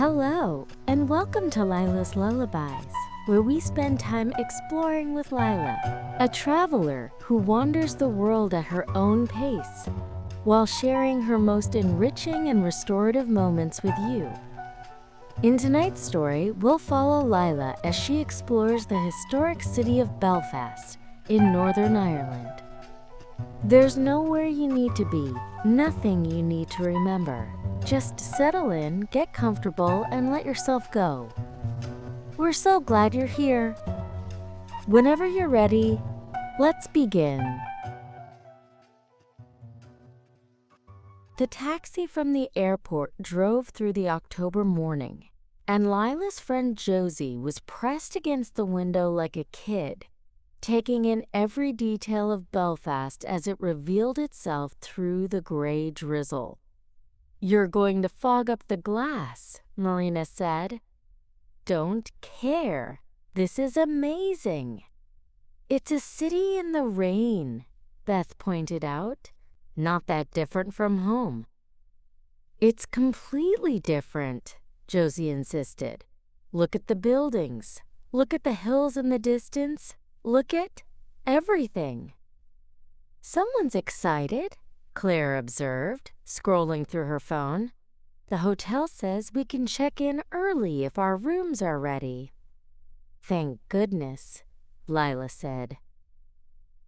Hello, and welcome to Lyla's Lullabies, where we spend time exploring with Lyla, a traveler who wanders the world at her own pace, while sharing her most enriching and restorative moments with you. In tonight's story, we'll follow Lyla as she explores the historic city of Belfast in Northern Ireland. There's nowhere you need to be, nothing you need to remember. Just settle in, get comfortable, and let yourself go. We're so glad you're here. Whenever you're ready, let's begin. The taxi from the airport drove through the October morning, and Lyla's friend Josie was pressed against the window like a kid, taking in every detail of Belfast as it revealed itself through the gray drizzle. "You're going to fog up the glass," Marina said. "Don't care. This is amazing." "It's a city in the rain," Beth pointed out. "Not that different from home." "It's completely different," Josie insisted. "Look at the buildings. Look at the hills in the distance. Look at everything." "Someone's excited," Claire observed, scrolling through her phone. "The hotel says we can check in early if our rooms are ready." "Thank goodness," Lyla said.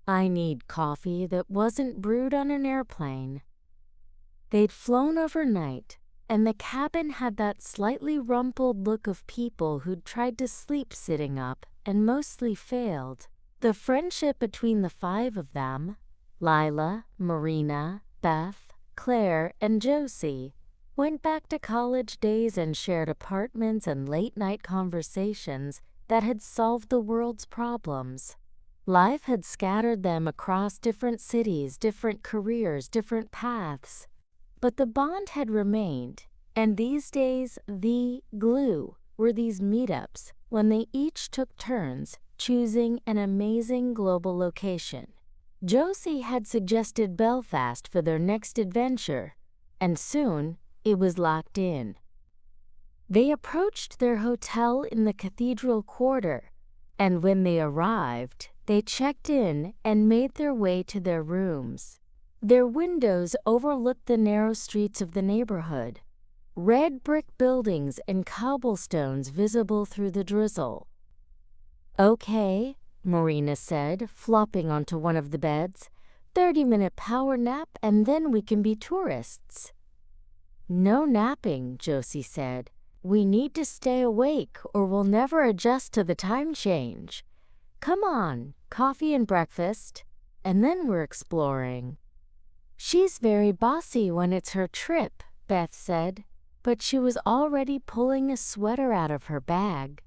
"I need coffee that wasn't brewed on an airplane." They'd flown overnight, and the cabin had that slightly rumpled look of people who'd tried to sleep sitting up and mostly failed. The friendship between the five of them, Lyla, Marina, Beth, Claire, and Josie, went back to college days and shared apartments and late-night conversations that had solved the world's problems. Life had scattered them across different cities, different careers, different paths. But the bond had remained, and these days the glue were these meetups when they each took turns choosing an amazing global location. Josie had suggested Belfast for their next adventure, and soon it was locked in. They approached their hotel in the Cathedral Quarter, and when they arrived, they checked in and made their way to their rooms. Their windows overlooked the narrow streets of the neighborhood, red brick buildings and cobblestones visible through the drizzle. "Okay," Marina said, flopping onto one of the beds. 30-minute power nap and then we can be tourists." "No napping," Josie said. "We need to stay awake or we'll never adjust to the time change. Come on, coffee and breakfast, and then we're exploring." "She's very bossy when it's her trip," Beth said, but she was already pulling a sweater out of her bag.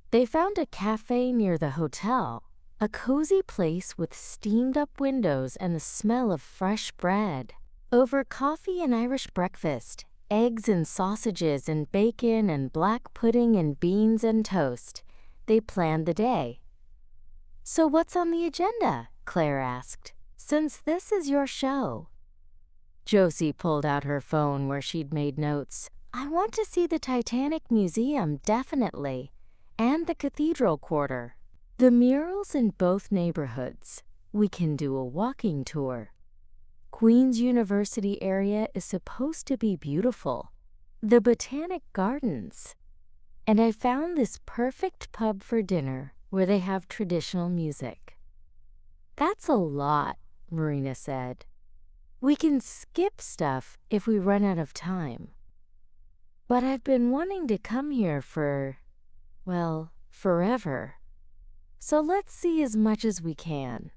They found a cafe near the hotel, a cozy place with steamed-up windows and the smell of fresh bread. Over coffee and Irish breakfast, eggs and sausages and bacon and black pudding and beans and toast, they planned the day. "So what's on the agenda?" Claire asked, "since this is your show." Josie pulled out her phone where she'd made notes. "I want to see the Titanic Museum, definitely. And the Cathedral Quarter. The murals in both neighborhoods. We can do a walking tour. Queen's University area is supposed to be beautiful. The Botanic Gardens. And I found this perfect pub for dinner where they have traditional music." "That's a lot," Marina said. "We can skip stuff if we run out of time. But I've been wanting to come here for, well, forever. So let's see as much as we can."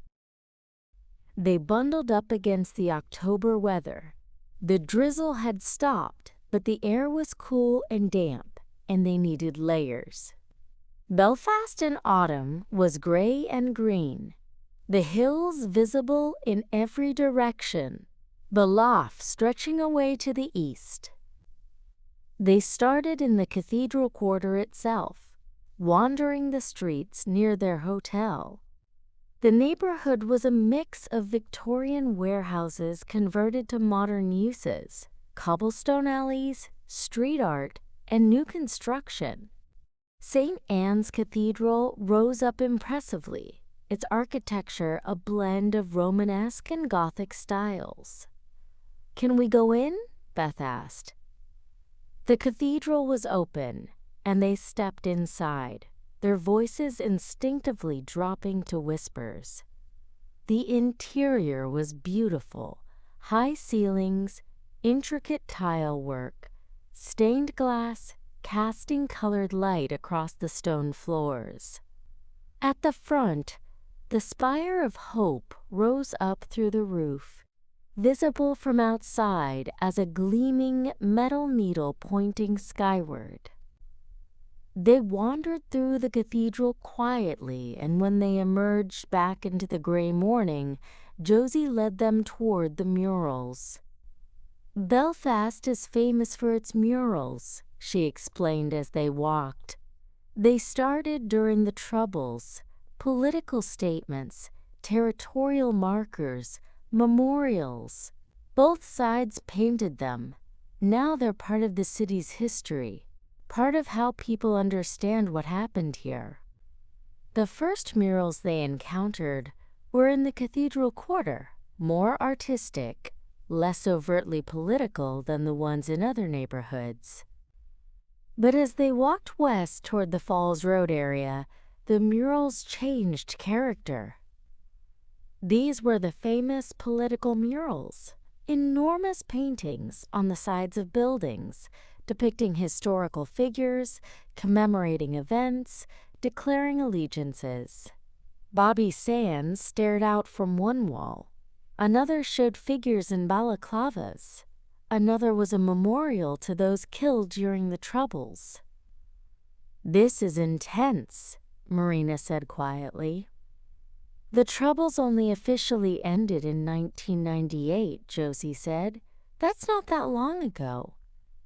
They bundled up against the October weather. The drizzle had stopped, but the air was cool and damp, and they needed layers. Belfast in autumn was gray and green, the hills visible in every direction, the lough stretching away to the east. They started in the Cathedral Quarter itself, wandering the streets near their hotel. The neighborhood was a mix of Victorian warehouses converted to modern uses, cobblestone alleys, street art, and new construction. St. Anne's Cathedral rose up impressively, its architecture a blend of Romanesque and Gothic styles. "Can we go in?" Beth asked. The cathedral was open, and they stepped inside, their voices instinctively dropping to whispers. The interior was beautiful: high ceilings, intricate tile work, stained glass casting colored light across the stone floors. At the front, the spire of hope rose up through the roof, visible from outside as a gleaming metal needle pointing skyward. They wandered through the cathedral quietly, and when they emerged back into the gray morning, Josie led them toward the murals. "Belfast is famous for its murals," she explained as they walked. "They started during the Troubles, political statements, territorial markers, memorials. Both sides painted them. Now they're part of the city's history, part of how people understand what happened here." The first murals they encountered were in the cathedral quarter, more artistic, less overtly political than the ones in other neighborhoods. But as they walked west toward the Falls Road area, the murals changed character. These were the famous political murals, enormous paintings on the sides of buildings, depicting historical figures, commemorating events, declaring allegiances. Bobby Sands stared out from one wall. Another showed figures in balaclavas. Another was a memorial to those killed during the Troubles. "This is intense," Marina said quietly. "The Troubles only officially ended in 1998, Josie said. "That's not that long ago.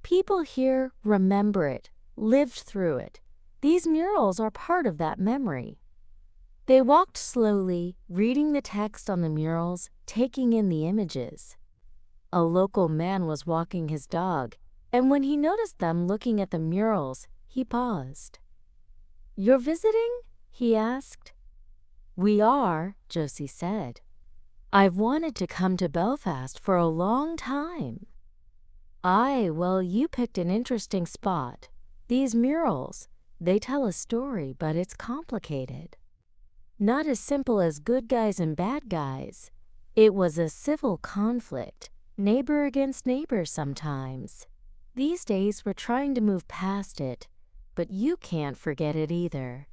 People here remember it, lived through it. These murals are part of that memory." They walked slowly, reading the text on the murals, taking in the images. A local man was walking his dog, and when he noticed them looking at the murals, he paused. "You're visiting?" he asked. "We are," Josie said. "I've wanted to come to Belfast for a long time." Well, you picked an interesting spot. These murals, they tell a story, but it's complicated. Not as simple as good guys and bad guys. It was a civil conflict, neighbor against neighbor sometimes. These days we're trying to move past it, but you can't forget it either.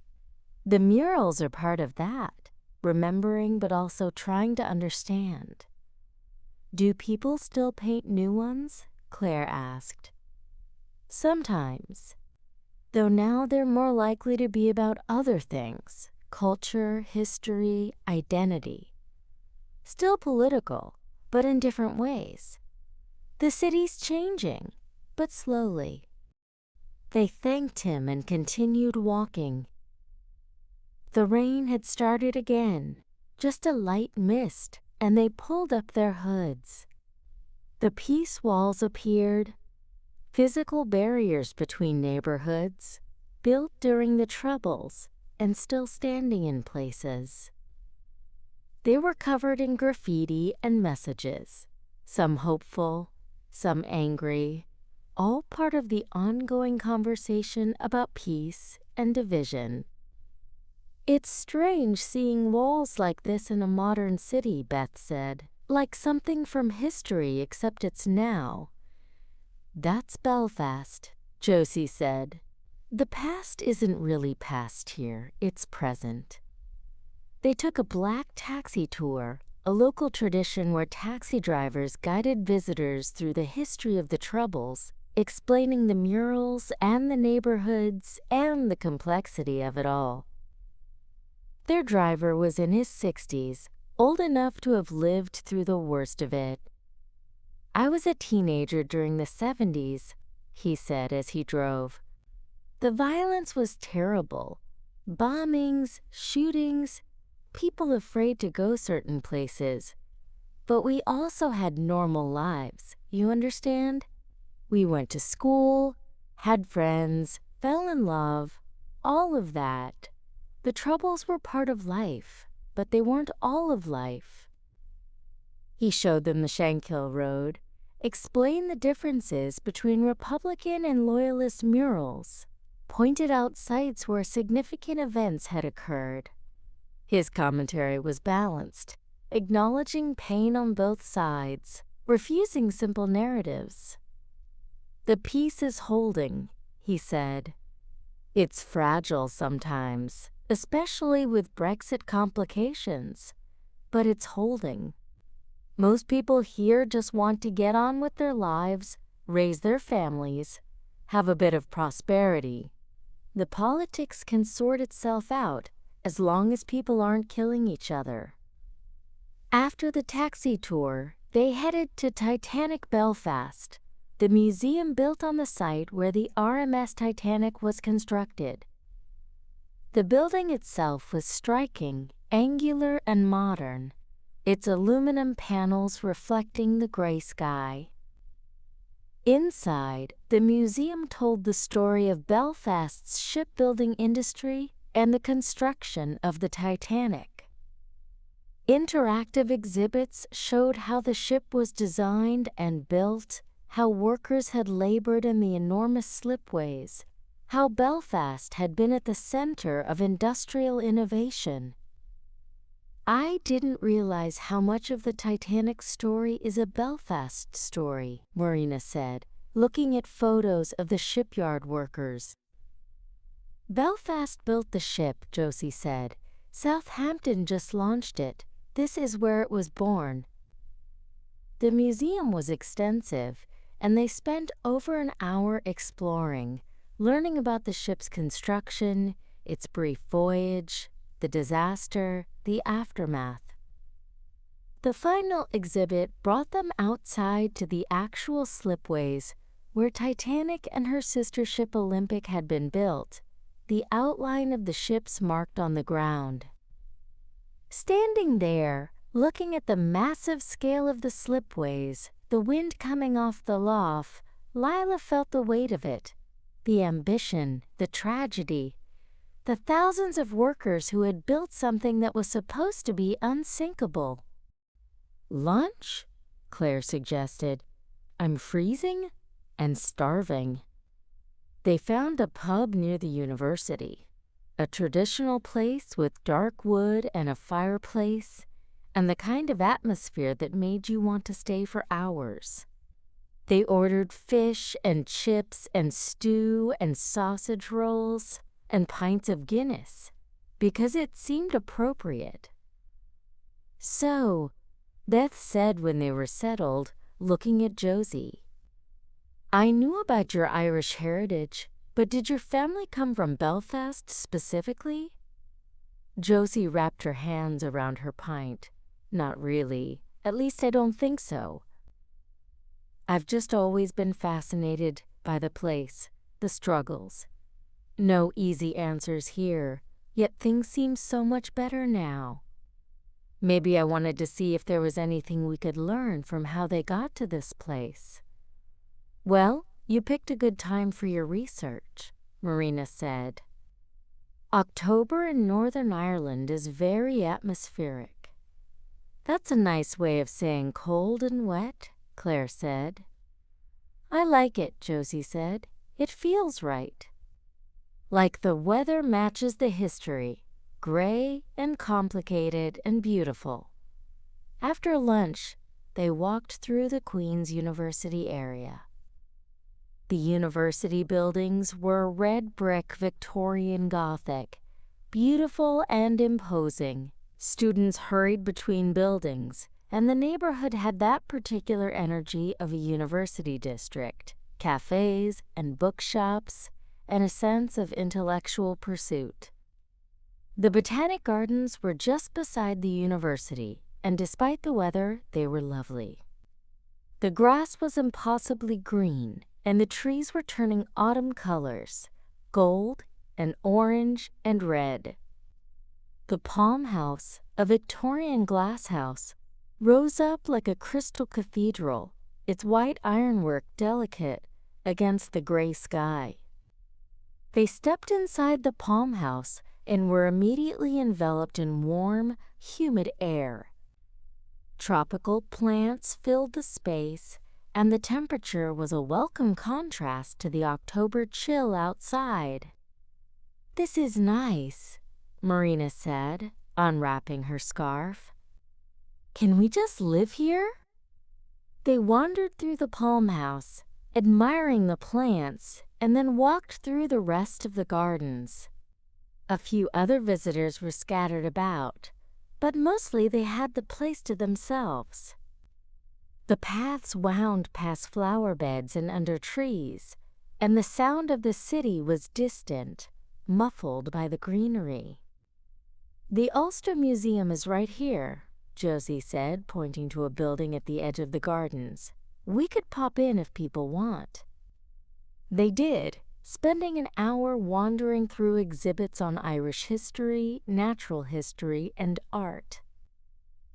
The murals are part of that, remembering but also trying to understand. "Do people still paint new ones?" Claire asked. "Sometimes, though now they're more likely to be about other things: culture, history, identity. Still political, but in different ways. The city's changing, but slowly." They thanked him and continued walking. The rain had started again, just a light mist, and they pulled up their hoods. The peace walls appeared, physical barriers between neighborhoods, built during the Troubles and still standing in places. They were covered in graffiti and messages, some hopeful, some angry, all part of the ongoing conversation about peace and division. "It's strange seeing walls like this in a modern city," Beth said, "like something from history, except it's now." "That's Belfast," Josie said. "The past isn't really past here, it's present." They took a black taxi tour, a local tradition where taxi drivers guided visitors through the history of the Troubles, explaining the murals and the neighborhoods and the complexity of it all. Their driver was in his 60s, old enough to have lived through the worst of it. "I was a teenager during the 70s, he said as he drove. "The violence was terrible. Bombings, shootings, people afraid to go certain places. But we also had normal lives, you understand? We went to school, had friends, fell in love, all of that. The troubles were part of life, but they weren't all of life. He showed them the Shankill Road, explained the differences between Republican and Loyalist murals, pointed out sites where significant events had occurred. His commentary was balanced, acknowledging pain on both sides, refusing simple narratives. "The peace is holding," he said. "It's fragile sometimes, especially with Brexit complications, but it's holding. Most people here just want to get on with their lives, raise their families, have a bit of prosperity. The politics can sort itself out as long as people aren't killing each other." After the taxi tour, they headed to Titanic Belfast, the museum built on the site where the RMS Titanic was constructed. The building itself was striking, angular, and modern, its aluminum panels reflecting the gray sky. Inside, the museum told the story of Belfast's shipbuilding industry and the construction of the Titanic. Interactive exhibits showed how the ship was designed and built, how workers had labored in the enormous slipways, how Belfast had been at the center of industrial innovation. "I didn't realize how much of the Titanic story is a Belfast story," Marina said, looking at photos of the shipyard workers. "Belfast built the ship," Josie said. "Southampton just launched it. This is where it was born." The museum was extensive, and they spent over an hour exploring, learning about the ship's construction, its brief voyage, the disaster, the aftermath. The final exhibit brought them outside to the actual slipways where Titanic and her sister ship Olympic had been built, the outline of the ships marked on the ground. Standing there, looking at the massive scale of the slipways, the wind coming off the loft, Lyla felt the weight of it, the ambition, the tragedy, the thousands of workers who had built something that was supposed to be unsinkable. "Lunch?" Claire suggested. "I'm freezing and starving." They found a pub near the university, a traditional place with dark wood and a fireplace, and the kind of atmosphere that made you want to stay for hours. They ordered fish and chips and stew and sausage rolls and pints of Guinness because it seemed appropriate. "So," Beth said when they were settled, looking at Josie, "I knew about your Irish heritage, but did your family come from Belfast specifically?" Josie wrapped her hands around her pint. "Not really. At least I don't think so. I've just always been fascinated by the place, the struggles. No easy answers here, yet things seem so much better now. Maybe I wanted to see if there was anything we could learn from how they got to this place." "Well, you picked a good time for your research," Marina said. "October in Northern Ireland is very atmospheric." "That's a nice way of saying cold and wet," Claire said. "I like it," Josie said. "It feels right. Like the weather matches the history, gray and complicated and beautiful." After lunch, they walked through the Queen's University area. The university buildings were red brick Victorian Gothic, beautiful and imposing. Students hurried between buildings, and the neighborhood had that particular energy of a university district, cafes and bookshops, and a sense of intellectual pursuit. The Botanic Gardens were just beside the university, and despite the weather, they were lovely. The grass was impossibly green, and the trees were turning autumn colors, gold and orange and red. The Palm House, a Victorian glass house, rose up like a crystal cathedral, its white ironwork delicate, against the gray sky. They stepped inside the palm house and were immediately enveloped in warm, humid air. Tropical plants filled the space, and the temperature was a welcome contrast to the October chill outside. "This is nice," Marina said, unwrapping her scarf. "Can we just live here?" They wandered through the palm house, admiring the plants, and then walked through the rest of the gardens. A few other visitors were scattered about, but mostly they had the place to themselves. The paths wound past flower beds and under trees, and the sound of the city was distant, muffled by the greenery. "The Ulster Museum is right here," Josie said, pointing to a building at the edge of the gardens. "We could pop in if people want." They did, spending an hour wandering through exhibits on Irish history, natural history, and art.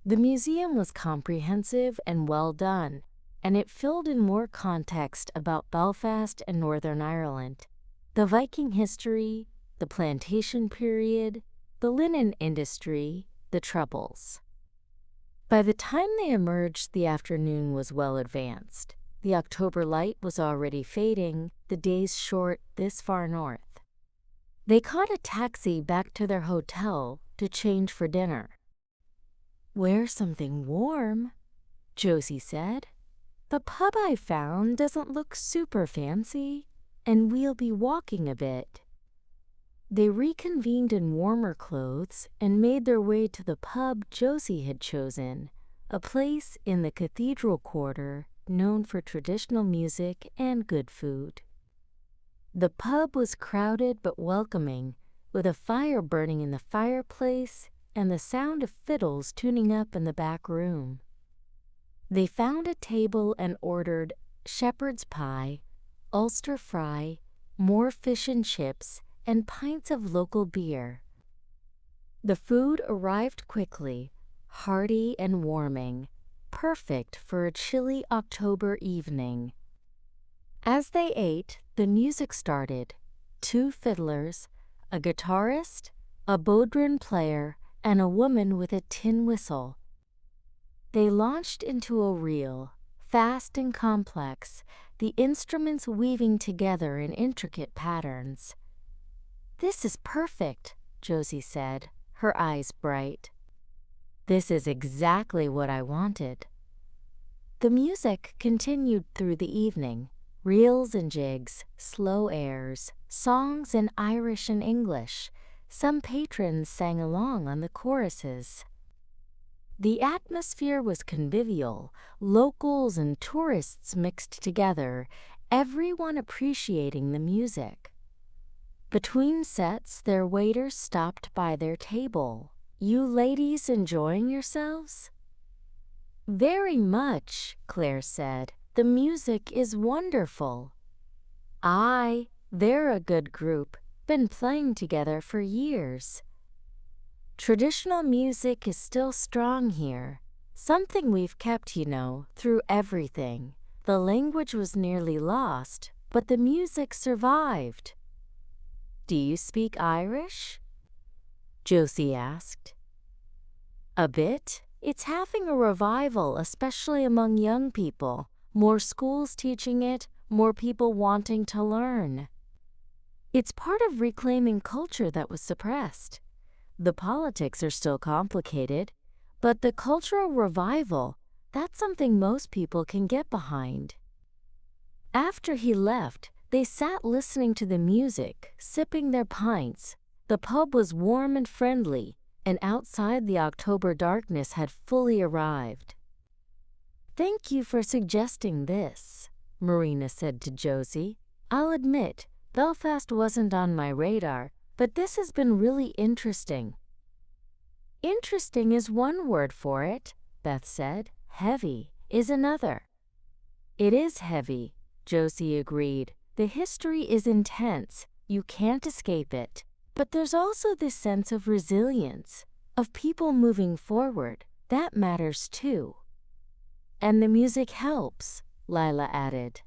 The museum was comprehensive and well done, and it filled in more context about Belfast and Northern Ireland, the Viking history, the plantation period, the linen industry, the Troubles. By the time they emerged, the afternoon was well advanced. The October light was already fading, the days short this far north. They caught a taxi back to their hotel to change for dinner. "Wear something warm," Josie said. "The pub I found doesn't look super fancy, and we'll be walking a bit." They reconvened in warmer clothes and made their way to the pub Josie had chosen, a place in the Cathedral Quarter known for traditional music and good food. The pub was crowded but welcoming, with a fire burning in the fireplace and the sound of fiddles tuning up in the back room. They found a table and ordered shepherd's pie, Ulster fry, more fish and chips, and pints of local beer. The food arrived quickly, hearty and warming, perfect for a chilly October evening. As they ate, the music started. 2 fiddlers, a guitarist, a bodhran player, and a woman with a tin whistle. They launched into a reel, fast and complex, the instruments weaving together in intricate patterns. "This is perfect," Josie said, her eyes bright. "This is exactly what I wanted." The music continued through the evening, reels and jigs, slow airs, songs in Irish and English. Some patrons sang along on the choruses. The atmosphere was convivial, locals and tourists mixed together, everyone appreciating the music. Between sets, their waiters stopped by their table. "You ladies enjoying yourselves?" "Very much," Claire said. "The music is wonderful." "Aye, they're a good group, been playing together for years." "Traditional music is still strong here. Something we've kept, you know, through everything. The language was nearly lost, but the music survived." "Do you speak Irish?" Josie asked. "A bit. It's having a revival, especially among young people. More schools teaching it, more people wanting to learn. It's part of reclaiming culture that was suppressed. The politics are still complicated, but the cultural revival, that's something most people can get behind." After he left, they sat listening to the music, sipping their pints. The pub was warm and friendly, and outside the October darkness had fully arrived. "Thank you for suggesting this," Marina said to Josie. "I'll admit, Belfast wasn't on my radar, but this has been really interesting." "Interesting is one word for it," Beth said. "Heavy is another." "It is heavy," Josie agreed. "The history is intense. You can't escape it. But there's also this sense of resilience, of people moving forward. That matters too." "And the music helps," Lyla added.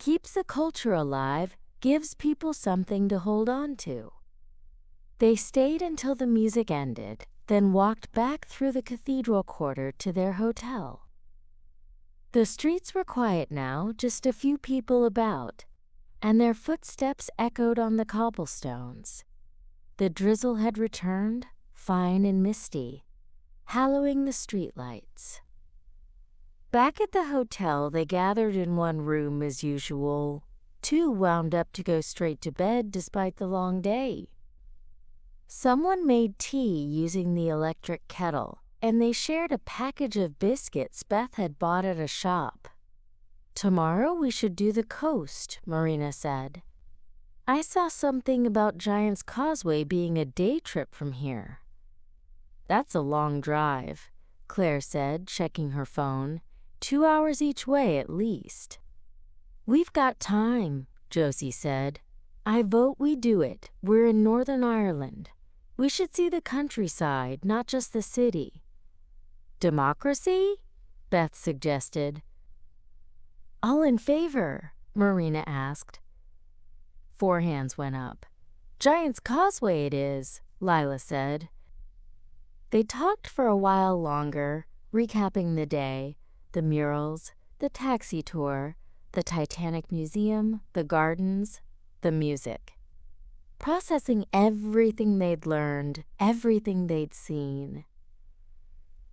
keeps the culture alive, gives people something to hold on to. They stayed until the music ended, then walked back through the cathedral quarter to their hotel. The streets were quiet now, just a few people about, and their footsteps echoed on the cobblestones. The drizzle had returned, fine and misty, hallowing the streetlights. Back at the hotel, they gathered in one room as usual, too wound up to go straight to bed despite the long day. Someone made tea using the electric kettle, and they shared a package of biscuits Beth had bought at a shop. "Tomorrow we should do the coast," Marina said. "I saw something about Giant's Causeway being a day trip from here." "That's a long drive," Claire said, checking her phone. 2 hours each way at least." "We've got time," Josie said. "I vote we do it. We're in Northern Ireland. We should see the countryside, not just the city." "Democracy?" Beth suggested. "All in favor?" Marina asked. 4 hands went up. "Giant's Causeway it is," Lyla said. They talked for a while longer, recapping the day, the murals, the taxi tour, the Titanic Museum, the gardens, the music. Processing everything they'd learned, everything they'd seen.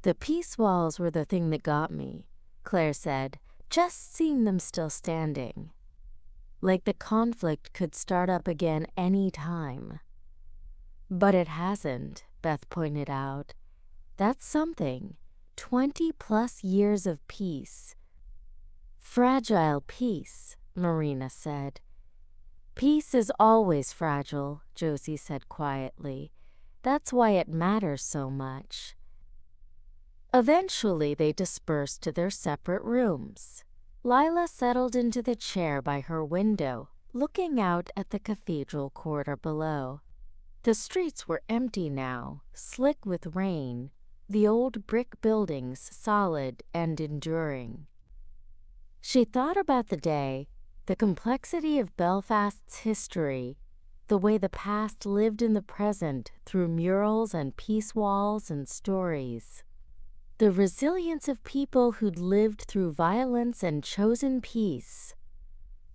"The peace walls were the thing that got me," Claire said, just seeing them still standing. Like the conflict could start up again any time. "But it hasn't," Beth pointed out. "That's something. 20+ years of peace." "Fragile peace," Marina said. "Peace is always fragile," Josie said quietly. "That's why it matters so much." Eventually, they dispersed to their separate rooms. Lyla settled into the chair by her window, looking out at the cathedral quarter below. The streets were empty now, slick with rain, the old brick buildings solid and enduring. She thought about the day, the complexity of Belfast's history, the way the past lived in the present through murals and peace walls and stories. The resilience of people who'd lived through violence and chosen peace.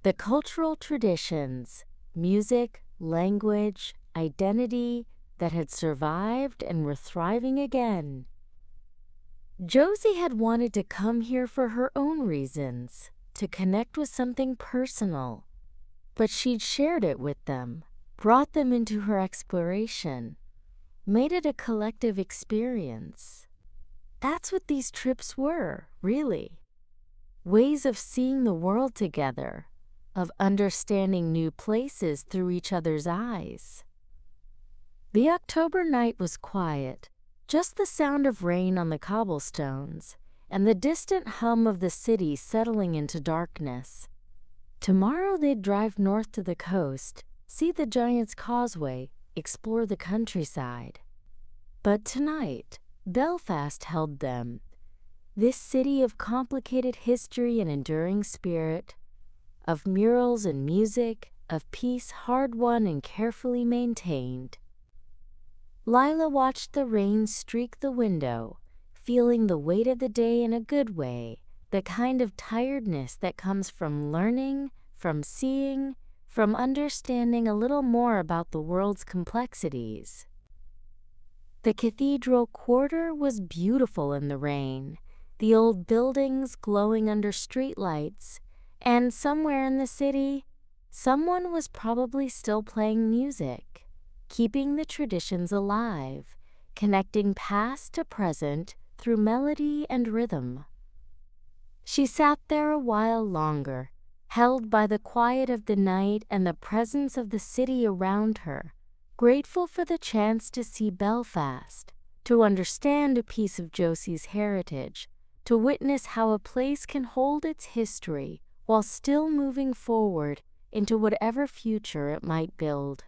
The cultural traditions, music, language, identity that had survived and were thriving again. Josie had wanted to come here for her own reasons, to connect with something personal, but she'd shared it with them, brought them into her exploration, made it a collective experience. That's what these trips were, really. Ways of seeing the world together, of understanding new places through each other's eyes. The October night was quiet, just the sound of rain on the cobblestones and the distant hum of the city settling into darkness. Tomorrow they'd drive north to the coast, see the Giant's Causeway, explore the countryside. But tonight, Belfast held them. This city of complicated history and enduring spirit, of murals and music, of peace hard-won and carefully maintained. Lyla watched the rain streak the window, feeling the weight of the day in a good way, the kind of tiredness that comes from learning, from seeing, from understanding a little more about the world's complexities. The cathedral quarter was beautiful in the rain, the old buildings glowing under streetlights, and somewhere in the city, someone was probably still playing music, keeping the traditions alive, connecting past to present through melody and rhythm. She sat there a while longer, held by the quiet of the night and the presence of the city around her, grateful for the chance to see Belfast, to understand a piece of Josie's heritage, to witness how a place can hold its history while still moving forward into whatever future it might build.